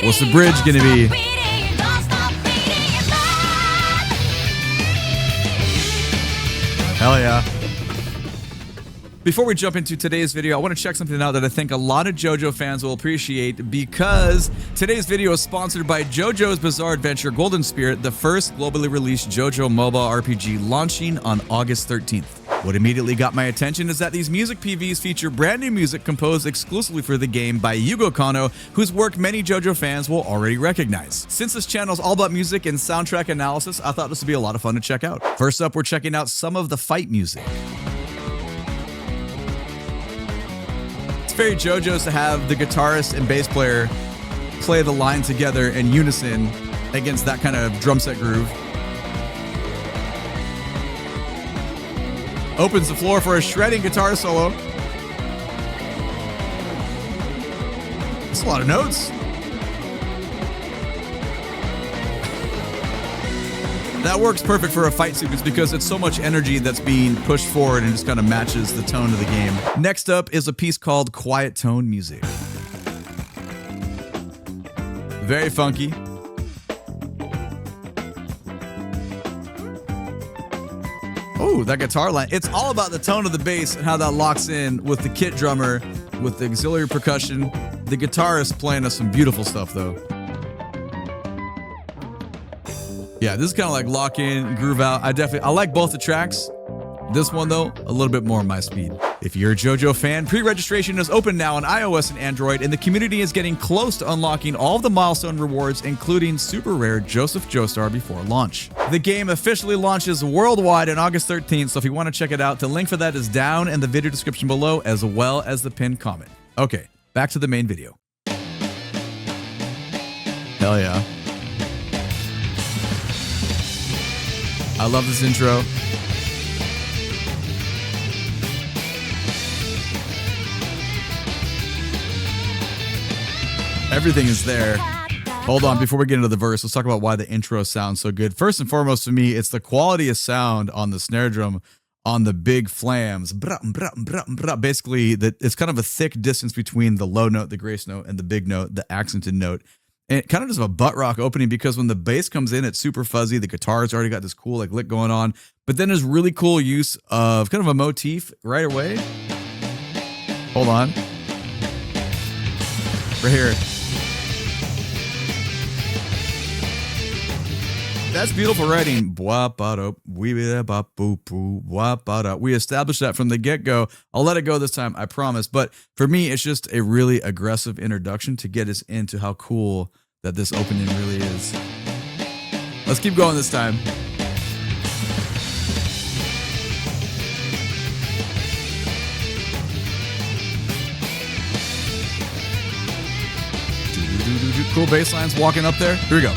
What's the bridge gonna be? Hell yeah. Before we jump into today's video, I want to check something out that I think a lot of JoJo fans will appreciate, because today's video is sponsored by JoJo's Bizarre Adventure Golden Spirit, the first globally released JoJo mobile RPG launching on August 13th. What immediately got my attention is that these music PVs feature brand new music composed exclusively for the game by Yugo Kanno, whose work many JoJo fans will already recognize. Since this channel is all about music and soundtrack analysis, I thought this would be a lot of fun to check out. First up, we're checking out some of the fight music. It's very JoJo's to have the guitarist and bass player play the line together in unison against that kind of drum set groove. Opens the floor for a shredding guitar solo. That's a lot of notes. That works perfect for a fight sequence because it's so much energy that's being pushed forward and just kind of matches the tone of the game. Next up is a piece called Quiet Tone Music. Very funky. Oh, that guitar line. It's all about the tone of the bass and how that locks in with the kit drummer, with the auxiliary percussion. The guitarist playing us some beautiful stuff, though. Yeah, this is kind of like lock in, groove out. I like both the tracks. This one, though, a little bit more my speed. If you're a JoJo fan, pre-registration is open now on iOS and Android, and the community is getting close to unlocking all of the milestone rewards, including super rare Joseph Joestar before launch. The game officially launches worldwide on August 13th, so if you want to check it out, the link for that is down in the video description below, as well as the pinned comment. Okay, back to the main video. Hell yeah. I love this intro. Everything is there. Hold on, before we get into the verse, let's talk about why the intro sounds so good. First and foremost, for me, it's the quality of sound on the snare drum, on the big flams. Basically, it's kind of a thick distance between the low note, the grace note, and the big note, the accented note. And it kind of does a butt rock opening, because when the bass comes in, it's super fuzzy. The guitar's already got this cool like lick going on. But then there's really cool use of kind of a motif right away. Hold on. Right here. That's beautiful writing. We established that from the get-go. I'll let it go this time, I promise. But for me, it's just a really aggressive introduction to get us into how cool that this opening really is. Let's keep going this time. Cool bass lines walking up there. Here we go.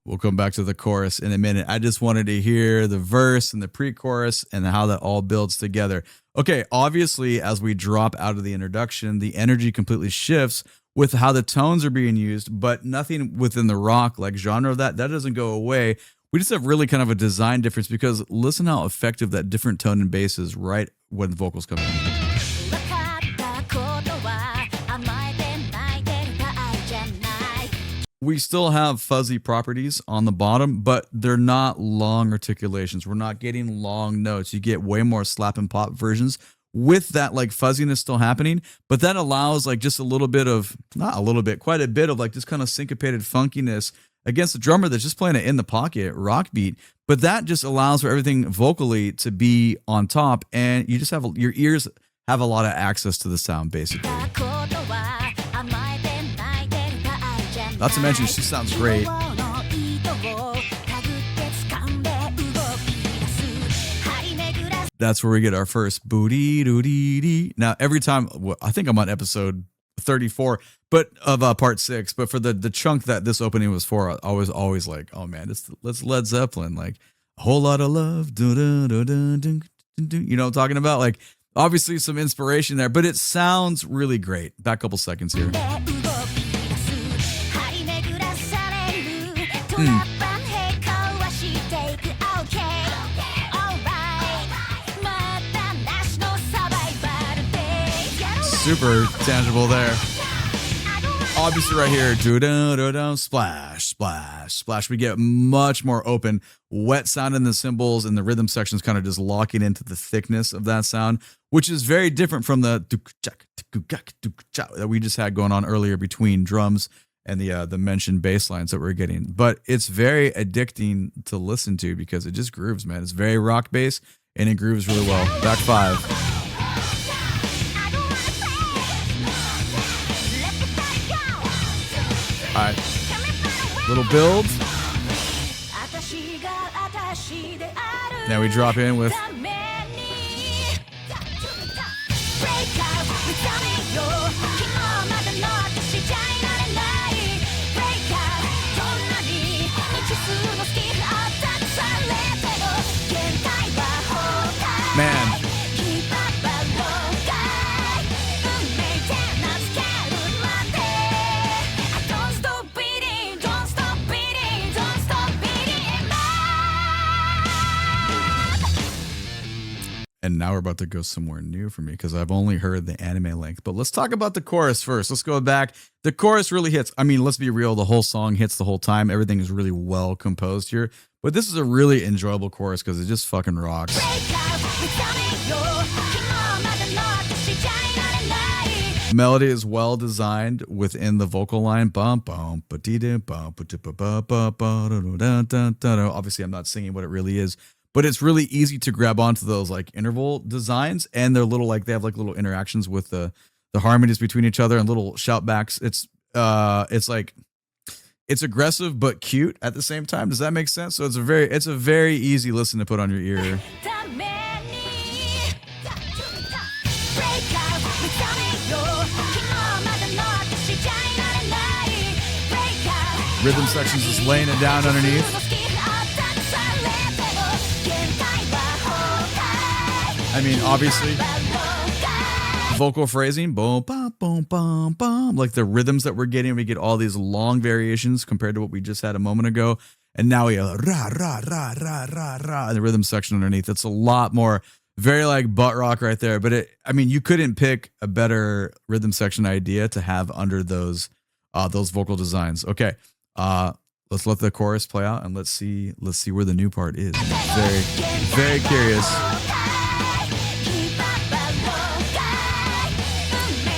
We'll come back to the chorus in a minute. I just wanted to hear the verse and the pre-chorus and how that all builds together. Okay, obviously, as we drop out of the introduction, the energy completely shifts with how the tones are being used, but nothing within the rock like genre of that doesn't go away. We just have really kind of a design difference, because listen how effective that different tone and bass is right when the vocals come in. We still have fuzzy properties on the bottom, but they're not long articulations. We're not getting long notes. You get way more slap and pop versions with that like fuzziness still happening, but that allows like just a little bit of, not a little bit, quite a bit of like this kind of syncopated funkiness against the drummer that's just playing it in the pocket rock beat. But that just allows for everything vocally to be on top, and you just have your ears have a lot of access to the sound basically. Not to mention, she sounds great. That's where we get our first booty doody dee. Now every time, well, I think I'm on episode 34, but of part 6. But for the chunk that this opening was for, I was always like, oh man, let's Led Zeppelin, like a whole lot of love. You know what I'm talking about? Like obviously some inspiration there, but it sounds really great. Back a couple seconds here. Super tangible there. Obviously right here, splash, splash, splash. We get much more open, wet sound in the cymbals, and the rhythm sections kind of just locking into the thickness of that sound, which is very different from the that we just had going on earlier between drums and the mentioned bass lines that we're getting. But it's very addicting to listen to because it just grooves, man. It's very rock bass and it grooves really well. Back 5. All right, little build. Now we drop in with man. And now we're about to go somewhere new for me because I've only heard the anime length. But let's talk about the chorus first. Let's go back. The chorus really hits. I mean, let's be real. The whole song hits the whole time. Everything is really well composed here. But this is a really enjoyable chorus because it just fucking rocks. Melody is well designed within the vocal line. Obviously, I'm not singing what it really is. But it's really easy to grab onto those like interval designs, and they're little like they have like little interactions with the harmonies between each other and little shout backs. It's like it's aggressive but cute at the same time. Does that make sense? So it's a very easy listen to put on your ear. Rhythm sections is laying it down underneath. I mean, obviously, vocal phrasing, boom, bum, boom, bum, bum. Like the rhythms that we're getting, we get all these long variations compared to what we just had a moment ago. And now we have ra, ra, ra, ra, ra, ra, and the rhythm section underneath. It's a lot more, very like butt rock right there. But I mean, you couldn't pick a better rhythm section idea to have under those vocal designs. Okay, let's let the chorus play out and let's see where the new part is. I'm very curious.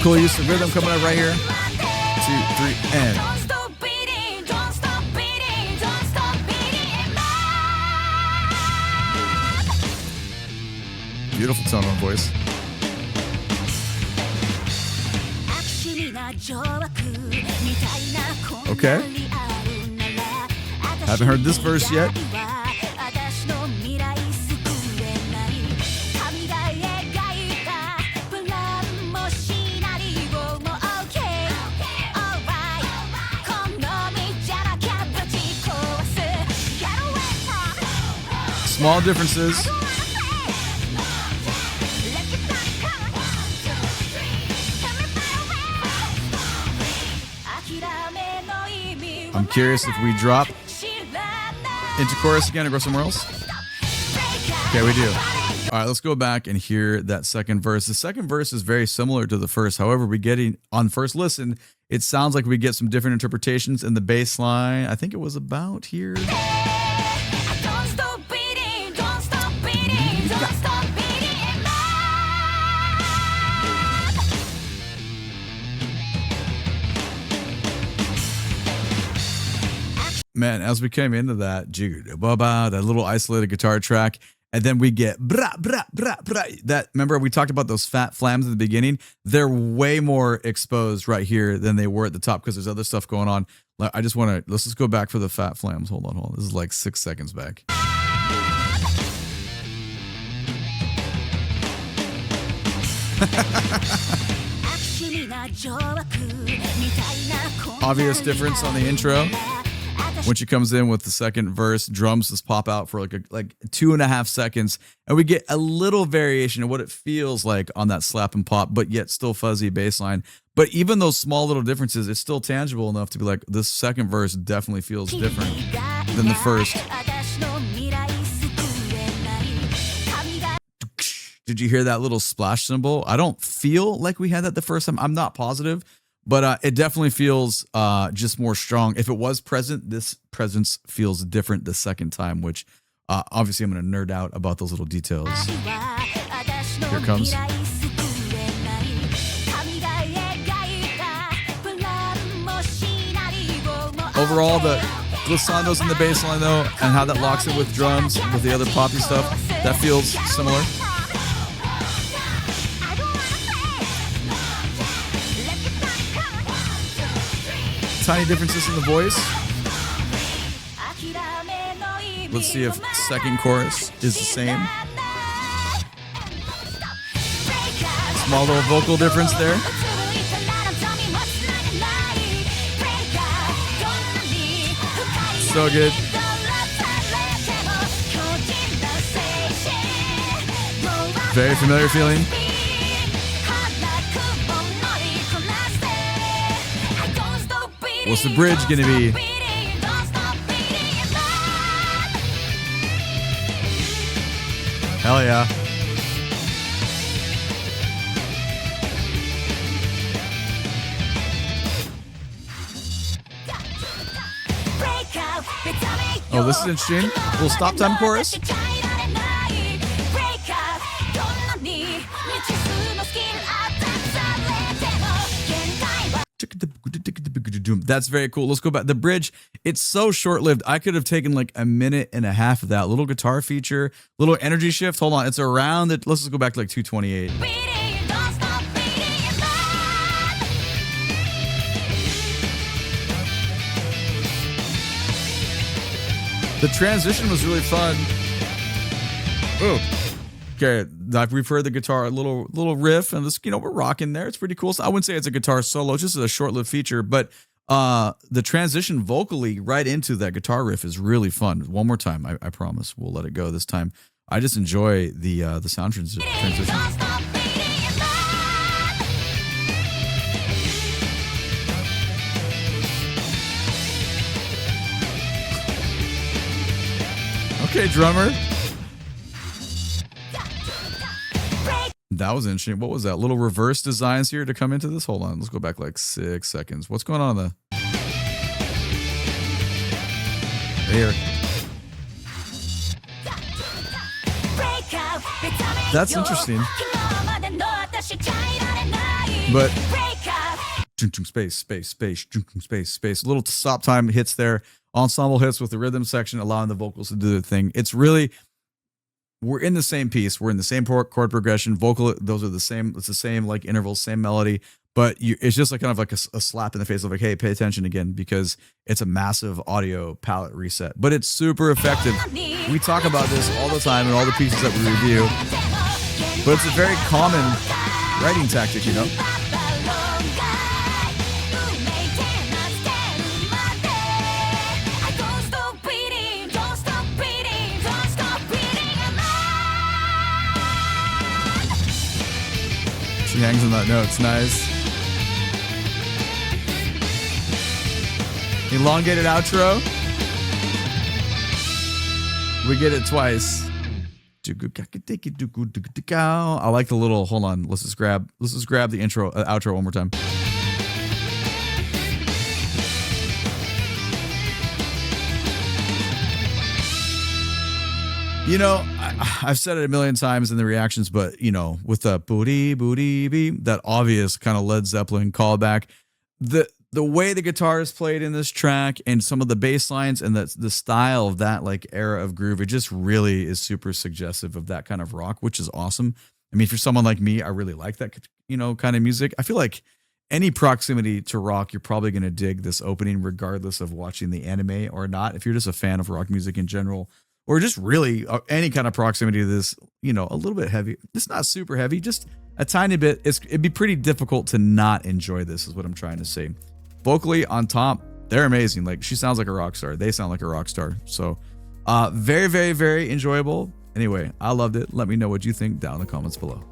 Cool use of rhythm coming up right here. 2, 3, and. Beautiful tone of voice. Okay. Haven't heard this verse yet. Small differences. I'm curious if we drop into chorus again and go somewhere else. Okay, we do. All right, let's go back and hear that second verse. The second verse is very similar to the first. However, on first listen, it sounds like we get some different interpretations in the bass line. I think it was about here. Man, as we came into that, that little isolated guitar track, and then we get bra bra bra bra. That, remember we talked about those fat flams at the beginning? They're way more exposed right here than they were at the top because there's other stuff going on. I just want to let's just go back for the fat flams. Hold on. This is like 6 seconds back. Obvious difference on the intro. When she comes in with the second verse, drums just pop out for like 2.5 seconds, and we get a little variation of what it feels like on that slap and pop, but yet still fuzzy bass line. But even those small little differences, it's still tangible enough to be like, this second verse definitely feels different than the first. Did you hear that little splash cymbal? I don't feel like we had that the first time. I'm not positive, but it definitely feels just more strong. If it was present, this presence feels different the second time, which obviously I'm going to nerd out about those little details. Here it comes. Overall, the glissandos in the bass line, though, and how that locks it with drums, with the other poppy stuff, that feels similar. Tiny differences in the voice. Let's see if second chorus is the same. Small little vocal difference there. So good. Very familiar feeling. What's the bridge gonna be? Hell yeah. Oh, this is interesting. A little stop time chorus. That's very cool. Let's go back. The bridge, it's so short-lived. I could have taken like 1.5 minutes of that. Little guitar feature, little energy shift. Hold on. It's around it. Let's just go back to like 228. The transition was really fun. Oh, okay. We've heard the guitar, a little riff, and this, we're rocking there. It's pretty cool. So I wouldn't say it's a guitar solo, it's just a short-lived feature, but the transition vocally right into that guitar riff is really fun. One more time, I promise we'll let it go this time. I just enjoy the sound transition. Okay, drummer. That was interesting. What was that? Little reverse designs here to come into this? Hold on. Let's go back like 6 seconds. What's going on in the... Here. That's interesting. But... space. Little stop time hits there. Ensemble hits with the rhythm section, allowing the vocals to do their thing. It's really... We're in the same piece. We're in the same chord progression. Vocal, those are the same. It's the same like intervals, same melody. But it's just like kind of like a slap in the face of like, hey, pay attention again, because it's a massive audio palette reset. But it's super effective. We talk about this all the time in all the pieces that we review. But it's a very common writing tactic, She hangs on that note. It's nice. Elongated outro. We get it twice. I like the little. Hold on. Let's just grab the intro, outro one more time. I've said it a million times in the reactions, but with the booty beep, that obvious kind of Led Zeppelin callback, the way the guitar is played in this track and some of the bass lines and the style of that like era of groove, it just really is super suggestive of that kind of rock, which is awesome. I mean, for someone like me, I really like that kind of music. I feel like any proximity to rock, you're probably going to dig this opening regardless of watching the anime or not. If you're just a fan of rock music in general, or just really any kind of proximity to this, a little bit heavy. It's not super heavy, just a tiny bit, it'd be pretty difficult to not enjoy this, is what I'm trying to say. Vocally on top, they're amazing. Like, she sounds like a rock star. They sound like a rock star. So very, very, very enjoyable. Anyway, I loved it. Let me know what you think down in the comments below.